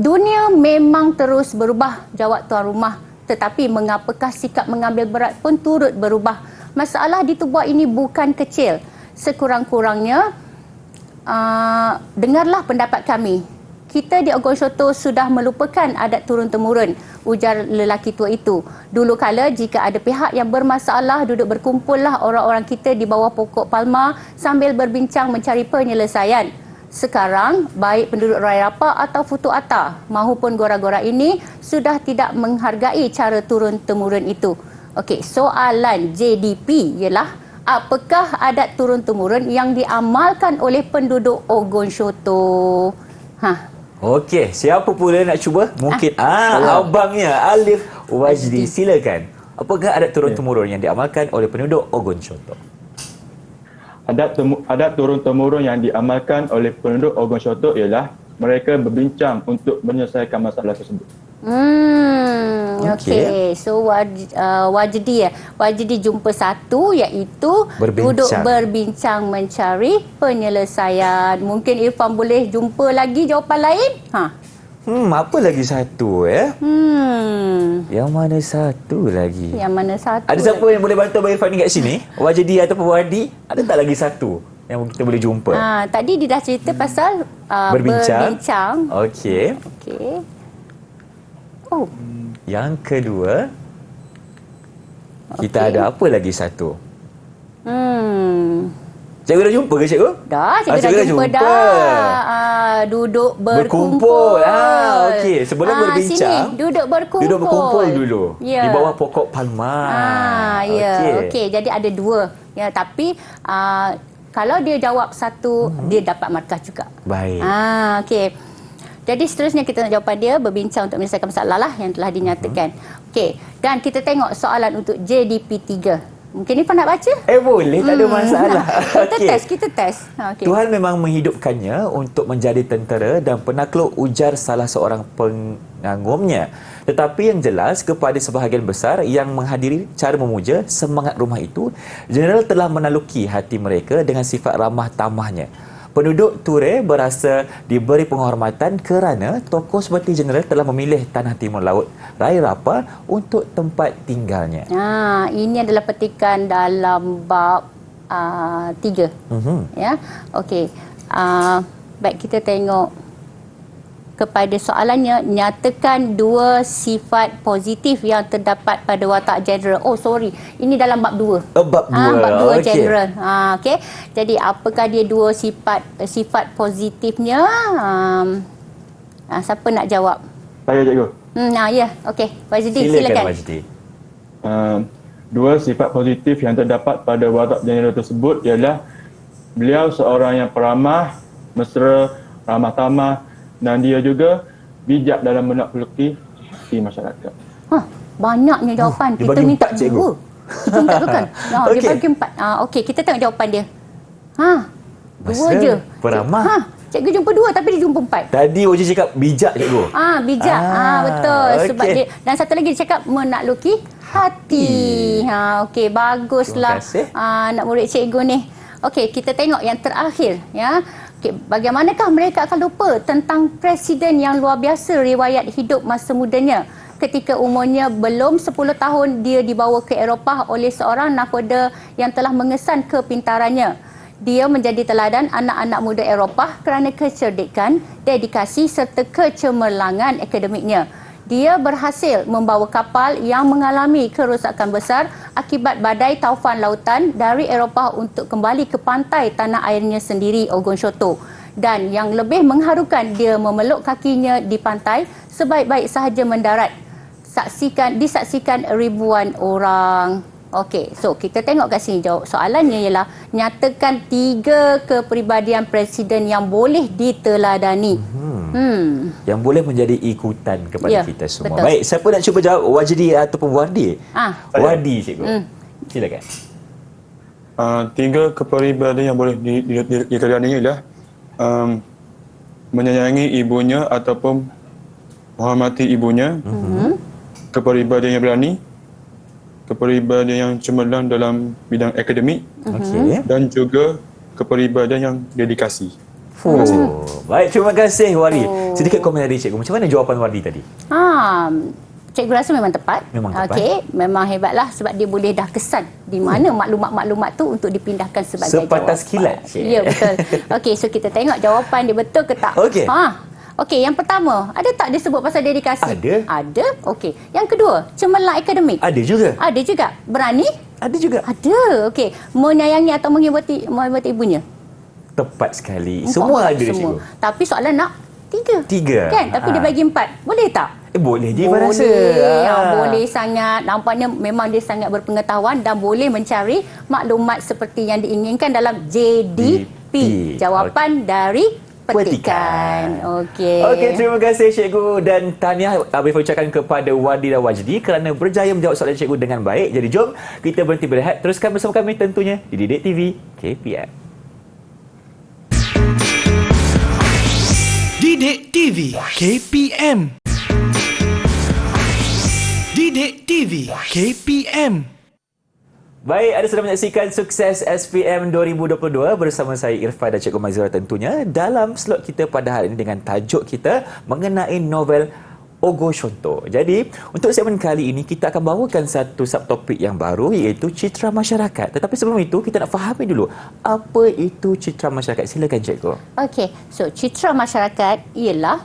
dunia memang terus berubah, jawab tuan rumah. Tetapi mengapakah sikap mengambil berat pun turut berubah? Masalah di tubuh ini bukan kecil. Sekurang-kurangnya dengarlah pendapat kami. Kita di Ogon Syoto sudah melupakan adat turun-temurun, ujar lelaki tua itu. Dulu kala jika ada pihak yang bermasalah, duduk berkumpullah orang-orang kita di bawah pokok palma sambil berbincang mencari penyelesaian. Sekarang, baik penduduk Raya Rapa atau Futu Ata mahupun gora-gora ini sudah tidak menghargai cara turun-temurun itu. Okey, soalan JDP ialah apakah adat turun-temurun yang diamalkan oleh penduduk Ogon Syoto? Okey, siapa pula nak cuba? Mungkin abangnya Alif Wajdi. Silakan. Apakah adat turun-temurun yang diamalkan oleh penduduk Ogon Syoto? Adat turun-temurun yang diamalkan oleh penduduk Ogon Syoto ialah mereka berbincang untuk menyelesaikan masalah tersebut. Okey. So Wajdi Wajdi jumpa satu iaitu duduk berbincang mencari penyelesaian. Mungkin Irfan boleh jumpa lagi jawapan lain? Apa lagi satu Yang mana satu lagi? Yang mana satu? Ada siapa yang boleh bantu Abang Irfan ni kat sini? Wajdi ataupun Wadi? Ada tak lagi satu yang kita boleh jumpa? Tadi dia dah cerita pasal berbincang. Okey. Oh. Yang kedua, kita ada apa lagi satu? Cikgu dah jumpa ke cikgu? Dah, cikgu dah jumpa dah. Duduk berkumpul. Okey. Sebelum berbincang, sini, duduk berkumpul. Duduk berkumpul dulu. Ya. Di bawah pokok palma. Okey. Jadi ada dua. Ya, tapi kalau dia jawab satu, dia dapat markah juga. Baik. Okey. Jadi seterusnya kita nak jawapan dia berbincang untuk menyelesaikan masalah lah yang telah dinyatakan. Okey. Dan kita tengok soalan untuk JDP 3. Mungkin Irfan nak baca? Boleh, tak ada masalah. Kita test. Okay. Tuhan memang menghidupkannya untuk menjadi tentera dan penakluk, ujar salah seorang pengagumnya. Tetapi yang jelas kepada sebahagian besar yang menghadiri cara memuja semangat rumah itu, Jeneral telah menaluki hati mereka dengan sifat ramah tamahnya. Penduduk Ture berasa diberi penghormatan kerana tokoh seperti Jeneral telah memilih tanah timur laut Raya Rapa untuk tempat tinggalnya. Ini adalah petikan dalam bab 3. Ya. Okey. Baik, kita tengok kepada soalannya, nyatakan dua sifat positif yang terdapat pada watak Jeneral. Ini dalam bab 2. Bab 2. Bab 2 Jeneral. Okey. Jadi apakah dia dua sifat positifnya? Siapa nak jawab? Saya, cikgu. Ya. Okey. Wajdi, silakan. Wajdi. Dua sifat positif yang terdapat pada watak Jeneral tersebut ialah beliau seorang yang peramah, mesra, ramah tamah, dan dia juga bijak dalam menakluki hati masyarakat. Banyaknya jawapan. Dia bagi 4, cikgu. Kita minta dua kan? Dia bagi 4. Okey, kita tengok jawapan dia. Dua je. Peramah. Cikgu jumpa 2 tapi dia jumpa 4. Tadi Oji cakap bijak, cikgu. Bijak. Betul. Okey. Sebab dia, dan satu lagi dia cakap menakluki hati. Okey, baguslah. Terima kasih. Anak murid cikgu ni. Okey, kita tengok yang terakhir, ya. Okay, bagaimanakah mereka akan lupa tentang presiden yang luar biasa riwayat hidup masa mudanya? Ketika umurnya belum 10 tahun, dia dibawa ke Eropah oleh seorang nakhoda yang telah mengesan kepintarannya. Dia menjadi teladan anak-anak muda Eropah kerana kecerdikan, dedikasi serta kecemerlangan akademiknya. Dia berhasil membawa kapal yang mengalami kerosakan besar akibat badai taufan lautan dari Eropah untuk kembali ke pantai tanah airnya sendiri, Ogon Syoto. Dan yang lebih mengharukan, dia memeluk kakinya di pantai sebaik-baik sahaja mendarat. Disaksikan ribuan orang. Okey, so kita tengok kat sini jawab soalannya ialah nyatakan 3 kepribadian presiden yang boleh diteladani. Yang boleh menjadi ikutan kepada Ya, kita semua. betul. Baik, siapa nak cuba jawab, Wajdi ataupun Wardi? Wardi, cikgu. Silakan. 3 kepribadian yang boleh diteladani ialah menyayangi ibunya ataupun menghormati ibunya, kepribadian yang berani, kepribadian yang cemerlang dalam bidang akademik, Okey. dan juga kepribadian yang dedikasi. Baik, terima kasih Wardi. Sedikit komen dari cikgu. Macam mana jawapan Wardi tadi? Cikgu rasa memang tepat. Memang tepat. Okey, memang hebatlah sebab dia boleh dah kesan di mana maklumat-maklumat tu untuk dipindahkan sebagai Sepatas jawapan. kilat. Ya, betul. Okey, so kita tengok jawapan dia betul ke tak. Okey. Okey, yang pertama, ada tak disebut pasal dedikasi? Ada. Ada. Okey. Yang kedua, cemerlang akademik. Ada juga. Ada juga. Berani? Ada juga. Ada. Okey. Menyayangi atau menghormati ibunya? Tepat sekali. Semua ada, Semua. cikgu. Tapi soalan nak 3. 3. Kan? Tapi dia bagi 4. Boleh tak? Boleh je, Ibu rasa. Boleh sangat. Nampaknya memang dia sangat berpengetahuan dan boleh mencari maklumat seperti yang diinginkan dalam JDP. Jawapan dari petikan. Okey. Okey, terima kasih cikgu dan tahniah Habib ucapkan kepada Wardi dan Wajdi kerana berjaya menjawab soalan cikgu dengan baik. Jadi jom kita berhenti berehat. Teruskan bersama kami tentunya di Didik TV KPM. Didik TV KPM. Didik TV KPM. Baik, anda sedang menyaksikan Sukses SPM 2022 bersama saya Irfan dan Cikgu Mazira tentunya dalam slot kita pada hari ini dengan tajuk kita mengenai novel Ogo Shonto. Jadi, untuk segmen kali ini kita akan bawakan satu subtopik yang baru iaitu citra masyarakat. Tetapi sebelum itu kita nak fahami dulu apa itu citra masyarakat. Silakan Cikgu. Okey, so citra masyarakat ialah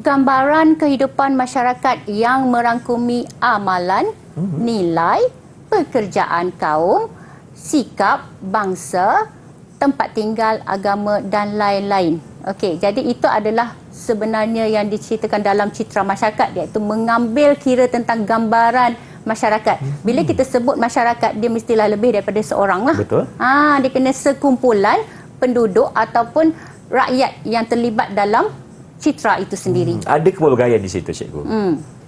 gambaran kehidupan masyarakat yang merangkumi amalan, nilai, pekerjaan kaum, sikap, bangsa, tempat tinggal, agama dan lain-lain. Okey, jadi itu adalah sebenarnya yang diceritakan dalam citra masyarakat, iaitu mengambil kira tentang gambaran masyarakat. Bila kita sebut masyarakat, dia mestilah lebih daripada seorang lah. Betul. Dia kena sekumpulan penduduk ataupun rakyat yang terlibat dalam citra itu sendiri. Ada kepelbagaian di situ, Cikgu.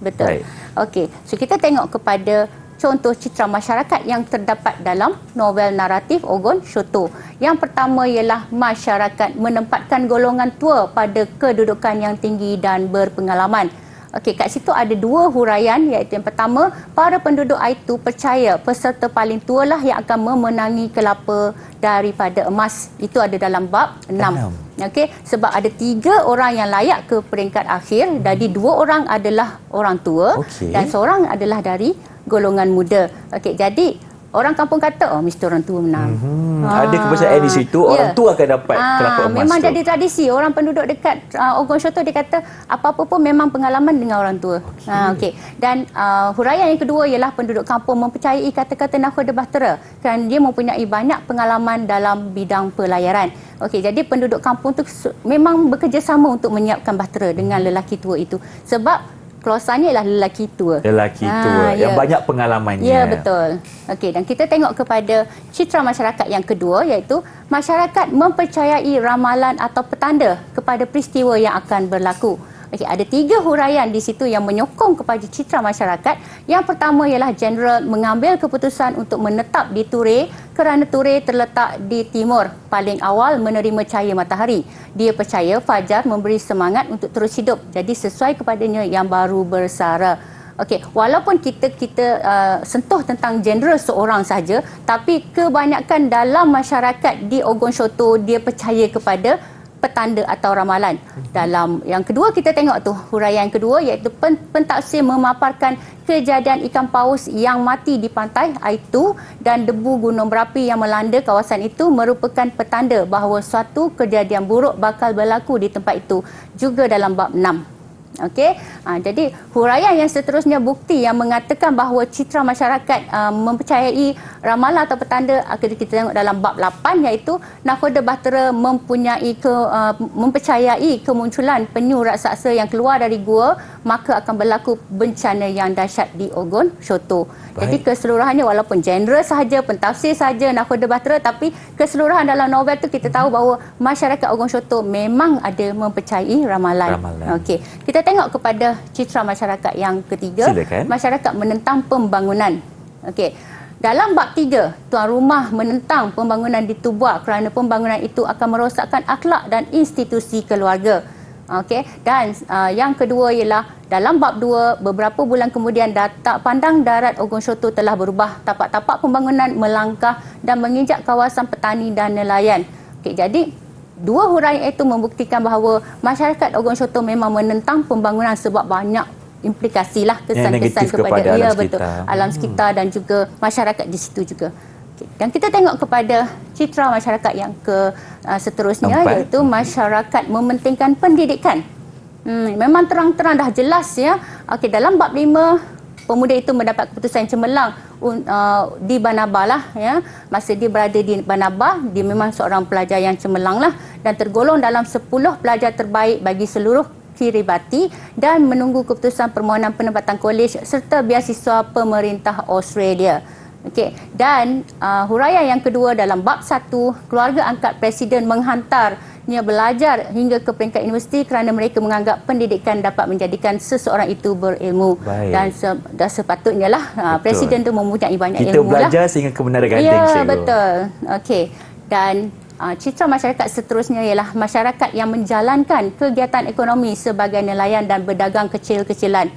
Betul. Baik. Okey, so kita tengok kepada contoh citra masyarakat yang terdapat dalam novel naratif Ogon Shonto. Yang pertama ialah masyarakat menempatkan golongan tua pada kedudukan yang tinggi dan berpengalaman. Okey, kat situ ada 2 huraian, iaitu yang pertama, para penduduk itu percaya peserta paling tua lah yang akan memenangi kelapa daripada emas. Itu ada dalam bab 6. Okey, sebab ada 3 orang yang layak ke peringkat akhir, jadi 2 orang adalah orang tua dan seorang adalah dari golongan muda. Okey, jadi orang kampung kata, mesti orang tua menang. Ada kepercayaan di situ, orang tua akan dapat kelapa emas memang tu. jadi tradisi. Orang penduduk dekat Ogon Shonto dia kata, apa-apa pun memang pengalaman dengan orang tua. Okey. Dan huraian yang kedua ialah penduduk kampung mempercayai kata-kata nakhoda bahtera kerana dia mempunyai banyak pengalaman dalam bidang pelayaran. Okey, jadi penduduk kampung tu memang bekerjasama untuk menyiapkan bahtera dengan lelaki tua itu. Sebab klosannya ialah lelaki tua. Lelaki tua yang banyak pengalamannya. Ya, betul. Okey, dan kita tengok kepada citra masyarakat yang kedua, iaitu masyarakat mempercayai ramalan atau petanda kepada peristiwa yang akan berlaku. Okey, ada 3 huraian di situ yang menyokong kepada citra masyarakat. Yang pertama ialah general mengambil keputusan untuk menetap di Ture kerana Ture terletak di timur, paling awal menerima cahaya matahari. Dia percaya fajar memberi semangat untuk terus hidup. Jadi sesuai kepadanya yang baru bersara. Okey, walaupun kita sentuh tentang general seorang saja, tapi kebanyakan dalam masyarakat di Ogon Shonto dia percaya kepada petanda atau ramalan. Dalam yang kedua kita tengok tu huraian kedua, iaitu pentaksir memaparkan kejadian ikan paus yang mati di pantai itu dan debu gunung berapi yang melanda kawasan itu merupakan petanda bahawa suatu kejadian buruk bakal berlaku di tempat itu, juga dalam bab 6. Okey, jadi huraian yang seterusnya bukti yang mengatakan bahawa citra masyarakat mempercayai ramalan atau petanda kita tengok dalam bab 8 iaitu nakhoda bahtera mempercayai kemunculan penyu raksasa yang keluar dari gua, maka akan berlaku bencana yang dahsyat di Ogon Shoto. Jadi keseluruhannya walaupun genre sahaja, pentafsir sahaja nakhoda bahtera, tapi keseluruhan dalam novel tu kita tahu bahawa masyarakat Ogon Shoto memang ada mempercayai ramalan. Okey, kita tengok kepada citra masyarakat yang ketiga. Silakan. Masyarakat menentang pembangunan. Okey. Dalam bab 3, tuan rumah menentang pembangunan di Tubuak kerana pembangunan itu akan merosakkan akhlak dan institusi keluarga. Okey, dan yang kedua ialah dalam bab 2, beberapa bulan kemudian data pandang darat Ogon Shoto telah berubah. Tapak-tapak pembangunan melangkah dan menginjak kawasan petani dan nelayan. Okey, jadi dua huraian itu membuktikan bahawa masyarakat Ogon Shoto memang menentang pembangunan sebab banyak implikasilah kesan-kesan kepada alam sekitar dan juga masyarakat di situ juga. Okay. Dan kita tengok kepada citra masyarakat yang seterusnya iaitu masyarakat mementingkan pendidikan. Memang terang-terang dah jelas ya. Okey, dalam bab 5 pemuda itu mendapat keputusan cemerlang di Banaba lah ya. Masa dia berada di Banaba, dia memang seorang pelajar yang cemerlang lah dan tergolong dalam 10 pelajar terbaik bagi seluruh Kiribati dan menunggu keputusan permohonan penempatan kolej serta beasiswa pemerintah Australia. Okey, dan huraian yang kedua dalam bab 1, keluarga angkat presiden menghantarnya belajar hingga ke peringkat universiti kerana mereka menganggap pendidikan dapat menjadikan seseorang itu berilmu. Dan sepatutnya lah presiden tu mempunyai banyak kita ilmu lah. Kita belajar sehingga ke menara gandeng. Ya, betul. Okey, dan citra masyarakat seterusnya ialah masyarakat yang menjalankan kegiatan ekonomi sebagai nelayan dan berdagang kecil-kecilan.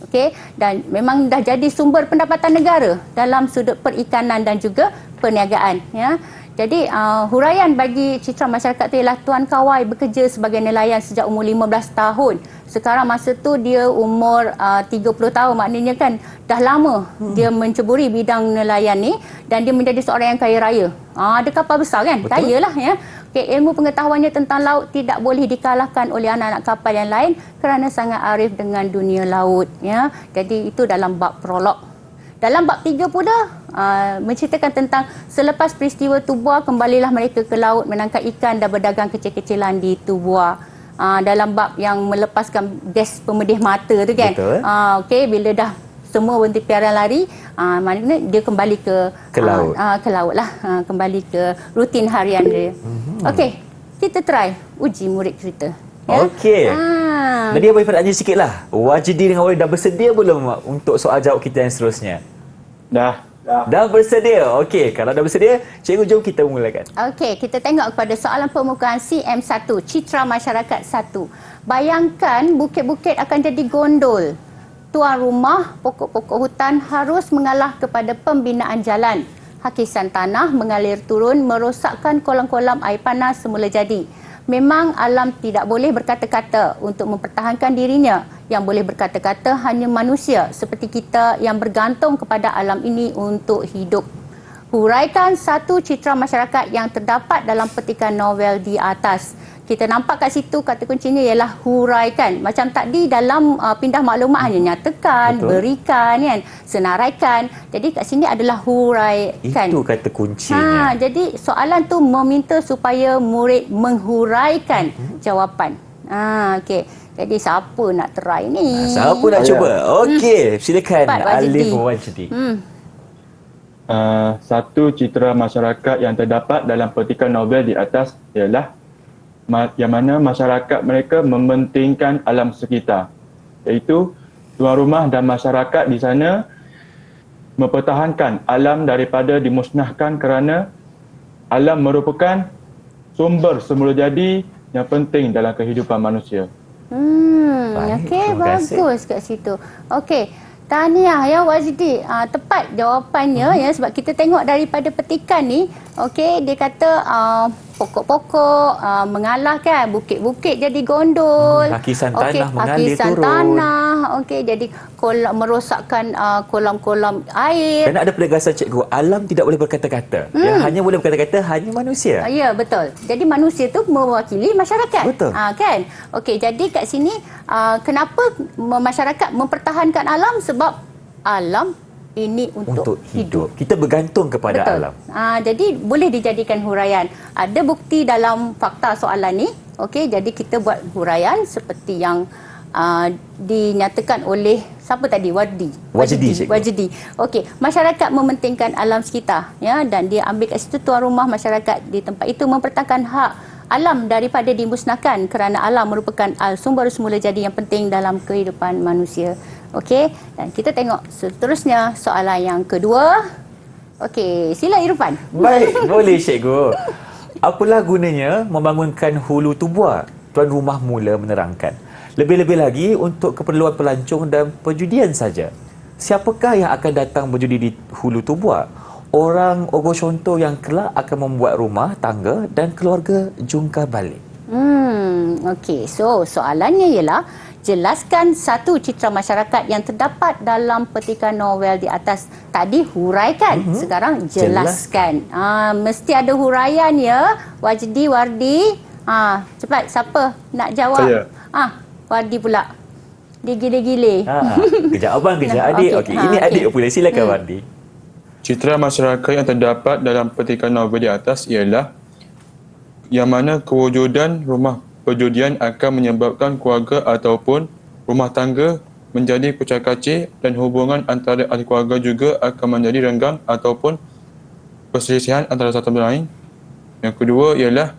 Okey, dan memang dah jadi sumber pendapatan negara dalam sudut perikanan dan juga perniagaan ya. Jadi huraian bagi citra masyarakat itu ialah Tuan Kawai bekerja sebagai nelayan sejak umur 15 tahun. Sekarang masa tu dia umur 30 tahun, maknanya kan dah lama dia menceburi bidang nelayan ni dan dia menjadi seorang yang kaya raya. Ada kapal besar kan? Kaya lah ya. Okay, ilmu pengetahuannya tentang laut tidak boleh dikalahkan oleh anak-anak kapal yang lain kerana sangat arif dengan dunia laut ya. Jadi itu dalam bab prolog. Dalam bab 3 pula menceritakan tentang selepas peristiwa Tubuak, kembalilah mereka ke laut menangkap ikan dan berdagang kecil-kecilan di Tubuak. Dalam bab yang melepaskan gas pemedih mata tu kan. Okey, bila dah semua berhenti piaran lari, maknanya dia kembali ke laut. Ke laut lah, kembali ke rutin harian dia. Okey, kita try uji murid cerita. Ya? Okey. Nadia boleh tanya sikitlah. Wajidi dengan Wali dah bersedia belum untuk soal jawab kita yang seterusnya? Dah bersedia. Okey, kalau dah bersedia, cikgu jom kita mulakan. Okey, kita tengok kepada soalan permukaan CM1, citra masyarakat 1. Bayangkan bukit-bukit akan jadi gondol. Tuan rumah, pokok-pokok hutan harus mengalah kepada pembinaan jalan. Hakisan tanah mengalir turun merosakkan kolam-kolam air panas semula jadi. Memang alam tidak boleh berkata-kata untuk mempertahankan dirinya. Yang boleh berkata-kata hanya manusia seperti kita yang bergantung kepada alam ini untuk hidup. Huraikan satu citra masyarakat yang terdapat dalam petikan novel di atas. Kita nampak kat situ kata kuncinya ialah huraikan. Macam tadi dalam pindah maklumat hanya nyatakan, berikan, kan, senaraikan. Jadi kat sini adalah huraikan. Itu kata kuncinya. Jadi soalan tu meminta supaya murid menghuraikan jawapan. Okey. Jadi siapa nak try ni? Siapa nak cuba? Okey, silakan Alif Wajdi. Satu citra masyarakat yang terdapat dalam petikan novel di atas ialah yang mana masyarakat mereka mementingkan alam sekitar, iaitu tuan rumah dan masyarakat di sana mempertahankan alam daripada dimusnahkan kerana alam merupakan sumber semula jadi yang penting dalam kehidupan manusia. Okey, bagus kat situ. Okey, tahniah ya Wajdi. Tepat jawapannya ya, sebab kita tengok daripada petikan ni, okey, dia kata pokok-pokok mengalah kan, bukit-bukit jadi gondol. Hakisan tanah mengalir hakisan turun. Tanah, okey, jadi merosakkan kolam-kolam air. Dan ada penegasan cikgu, alam tidak boleh berkata-kata. Yang hanya boleh berkata-kata hanya manusia. Ya, betul. Jadi manusia tu mewakili masyarakat. Betul. Kan? Okey, jadi kat sini kenapa masyarakat mempertahankan alam? Sebab alam ini untuk hidup. Kita bergantung kepada Betul. alam. Jadi boleh dijadikan huraian. Ada bukti dalam fakta soalan ni. Okey, jadi kita buat huraian seperti yang dinyatakan oleh siapa tadi? Wajdi. Wajdi. Okey, masyarakat mementingkan alam sekitar, ya, dan dia ambil kat situ tuan rumah masyarakat di tempat itu mempertahankan hak alam daripada dimusnahkan kerana alam merupakan sumber semula jadi yang penting dalam kehidupan manusia. Okey, dan kita tengok seterusnya soalan yang kedua. Okey, sila Irfan. Baik, boleh cikgu. Apalah gunanya membangunkan hulu tubuh? Tuan rumah mula menerangkan. Lebih-lebih lagi untuk keperluan pelancong dan perjudian saja. Siapakah yang akan datang berjudi di hulu tubuh? Orang Ogor Contoh yang kelak akan membuat rumah tangga dan keluarga jungkar balik. Okey, so soalannya ialah jelaskan satu citra masyarakat yang terdapat dalam petikan novel di atas. Tadi huraikan, sekarang jelaskan. Mesti ada huraian ya. Wajdi, Wardi. Cepat, siapa nak jawab? Saya. Wardi pula. Dia gile-gile. Kejap abang, kejap adik. Okey, ini adik pula. Silakan Wardi. Citra masyarakat yang terdapat dalam petikan novel di atas ialah yang mana kewujudan rumah perjudian akan menyebabkan keluarga ataupun rumah tangga menjadi pecah-kacir dan hubungan antara ahli keluarga juga akan menjadi renggang ataupun perselisihan antara satu sama lain. Yang kedua ialah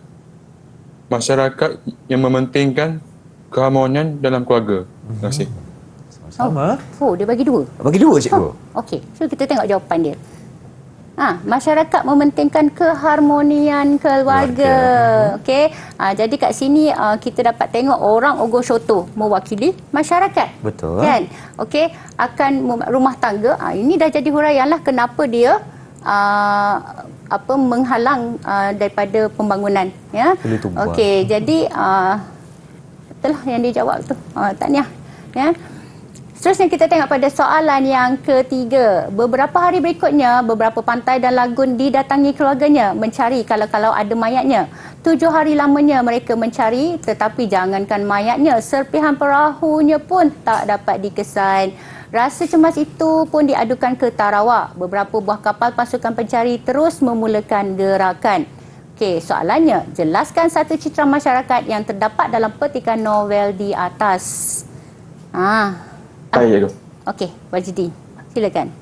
masyarakat yang mementingkan keharmonian dalam keluarga. Terima kasih. Sama. Dia bagi dua. Bagi dua cikgu. Okey, so kita tengok jawapan dia. Masyarakat mementingkan keharmonian keluarga. Okey. Jadi kat sini kita dapat tengok orang Ogor Soto mewakili masyarakat. Betul. Kan? Okey, akan rumah tangga. Ini dah jadi huraian lah kenapa dia menghalang daripada pembangunan, ya. Okey, jadi betul lah yang dia jawab tu. Tahniah, ya. Seterusnya kita tengok pada soalan yang ketiga. Beberapa hari berikutnya, beberapa pantai dan lagun didatangi keluarganya mencari kalau-kalau ada mayatnya. 7 hari lamanya mereka mencari, tetapi jangankan mayatnya, serpihan perahunya pun tak dapat dikesan. Rasa cemas itu pun diadukan ke Tarawak. Beberapa buah kapal pasukan pencari terus memulakan gerakan. Okey, soalannya, jelaskan satu citra masyarakat yang terdapat dalam petikan novel di atas. Baik, cikgu. Okey, Wajdi. Silakan.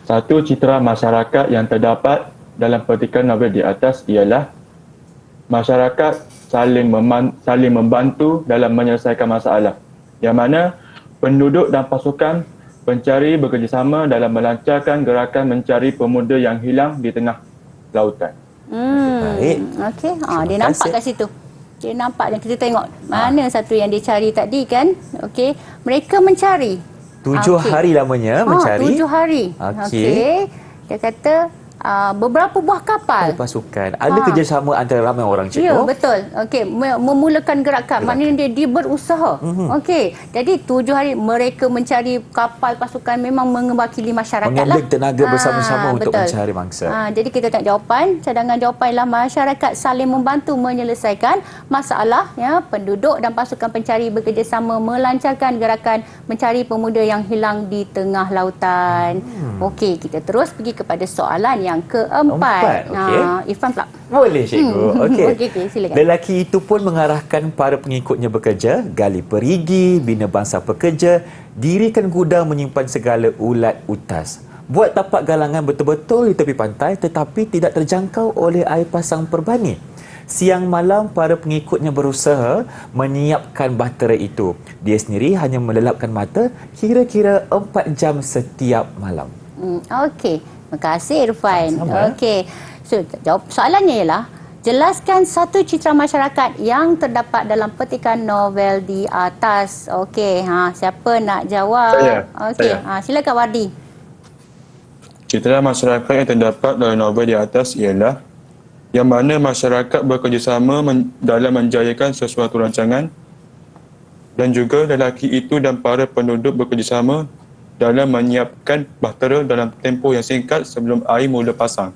Satu citra masyarakat yang terdapat dalam petikan novel di atas ialah masyarakat saling membantu dalam menyelesaikan masalah, yang mana penduduk dan pasukan pencari bekerjasama dalam melancarkan gerakan mencari pemuda yang hilang di tengah lautan. Baik. Okey, dia nampak kat situ. Dia nampak dan kita tengok mana satu yang dia cari tadi kan. Okey, mereka mencari 7 hari lamanya mencari. 7 hari. Okey. Dia kata beberapa buah kapal. Pasukan. Ada kerjasama antara ramai orang cikgu. Ya, betul. Okey, memulakan gerakan. Maknanya dia berusaha. Okey. Jadi 7 hari mereka mencari kapal pasukan memang mewakili masyarakat lah. Mengambil tenaga bersama-sama untuk mencari mangsa. Jadi kita tengok jawapan. Cadangan jawapan ialah masyarakat saling membantu menyelesaikan masalah, ya. Penduduk dan pasukan pencari bekerjasama melancarkan gerakan mencari pemuda yang hilang di tengah lautan. Okey, kita terus pergi kepada soalan yang keempat. Irfan pula. Boleh cikgu. Okey. Okey, silakan. Lelaki itu pun mengarahkan para pengikutnya bekerja, gali perigi, bina bangsa pekerja, dirikan gudang menyimpan segala ulat utas. Buat tapak galangan betul-betul di tepi pantai tetapi tidak terjangkau oleh air pasang perbani. Siang malam para pengikutnya berusaha menyiapkan bahtera itu. Dia sendiri hanya melelapkan mata kira-kira 4 jam setiap malam. Okey. Terima kasih Irfan. Sama-sama. Okey. So, jawab soalannya ialah jelaskan satu citra masyarakat yang terdapat dalam petikan novel di atas. Okey, siapa nak jawab? Saya. Okey, silakan Wardi. Citra masyarakat yang terdapat dalam novel di atas ialah yang mana masyarakat bekerjasama dalam menjayakan sesuatu rancangan dan juga lelaki itu dan para penduduk bekerjasama dalam menyiapkan bahtera dalam tempoh yang singkat sebelum air mula pasang.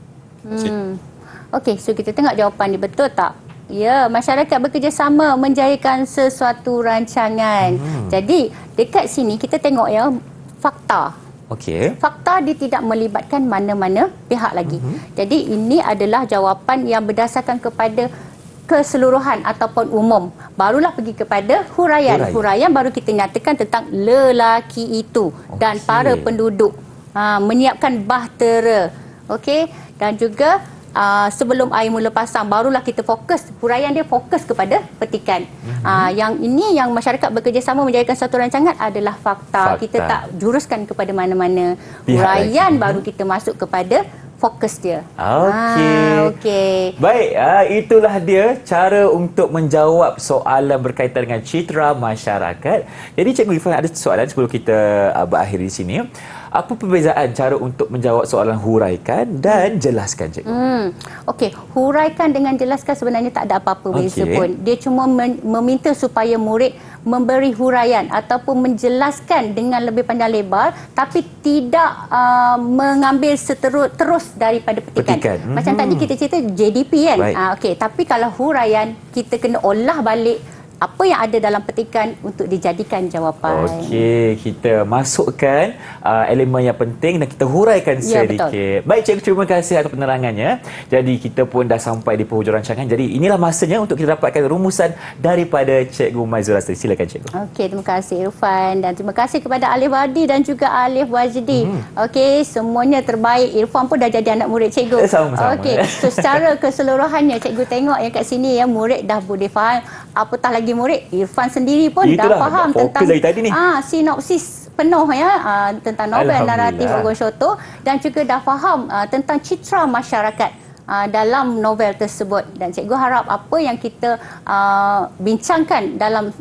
Okey, so kita tengok jawapan dia betul tak? Ya, masyarakat bekerjasama menjayakan sesuatu rancangan. Jadi, dekat sini kita tengok ya fakta. Okey. Fakta dia tidak melibatkan mana-mana pihak lagi. Jadi ini adalah jawapan yang berdasarkan kepada keseluruhan ataupun umum. Barulah pergi kepada huraian. Huraian baru kita nyatakan tentang lelaki itu dan para penduduk. Menyiapkan bahtera. Okey. Dan juga sebelum air mula pasang barulah kita fokus, huraian dia fokus kepada petikan. Yang ini yang masyarakat bekerjasama menjadikan satu rancangan adalah fakta. Kita tak juruskan kepada mana-mana. Huraian baru kita masuk kepada fokus dia. Okey. Baik, itulah dia cara untuk menjawab soalan berkaitan dengan citra masyarakat. Jadi Cikgu Irfan ada soalan sebelum kita berakhir di sini. Apa perbezaan cara untuk menjawab soalan huraikan dan jelaskan, Cikgu? Okey, huraikan dengan jelaskan sebenarnya tak ada apa-apa beza pun. Dia cuma meminta supaya murid memberi huraian ataupun menjelaskan dengan lebih panjang lebar tapi tidak mengambil terus daripada petikan. Macam tadi kita cerita JDP kan. Okey, tapi kalau huraian kita kena olah balik apa yang ada dalam petikan untuk dijadikan jawapan. Okey, kita masukkan elemen yang penting dan kita huraikan sedikit. Baik, Cikgu, terima kasih atas penerangannya. Jadi kita pun dah sampai di penghujung rancangan. Jadi inilah masanya untuk kita dapatkan rumusan daripada Cikgu Maizura sendiri. Silakan, Cikgu. Okey, terima kasih Irfan dan terima kasih kepada Alif Wadi dan juga Alif Wajdi. Okey, semuanya terbaik. Irfan pun dah jadi anak murid Cikgu. Sama-sama. Okey, so secara keseluruhannya Cikgu tengok yang kat sini ya, murid dah boleh faham. Apatah lagi murid, Irfan sendiri pun dah faham tentang sinopsis penuh ya tentang novel naratif Ogon Shoto dan juga dah faham tentang citra masyarakat dalam novel tersebut. Dan cikgu harap apa yang kita bincangkan dalam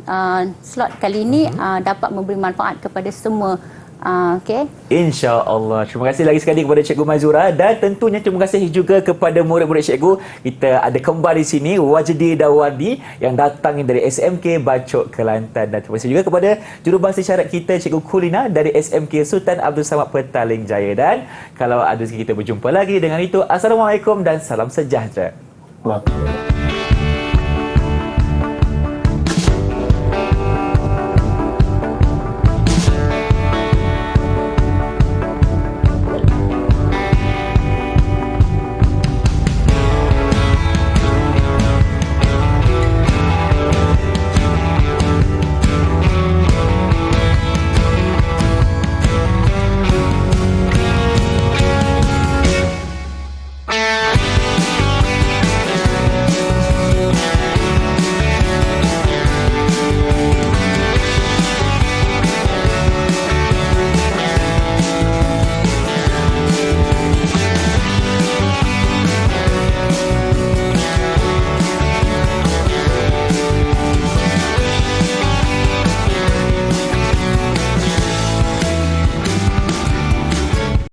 slot kali ini dapat memberi manfaat kepada semua. Okey. InsyaAllah. Terima kasih lagi sekali kepada Cikgu Maizura dan tentunya terima kasih juga kepada murid-murid cikgu. Kita ada kembar di sini Wajdi dan Wardi yang datang dari SMK Bacok Kelantan, dan terima kasih juga kepada jurubahasa isyarat kita Cikgu Kulina dari SMK Sultan Abdul Samad Petaling Jaya. Dan kalau ada rezeki kita berjumpa lagi. Dengan itu, Assalamualaikum dan salam sejahtera. Waalaikumsalam.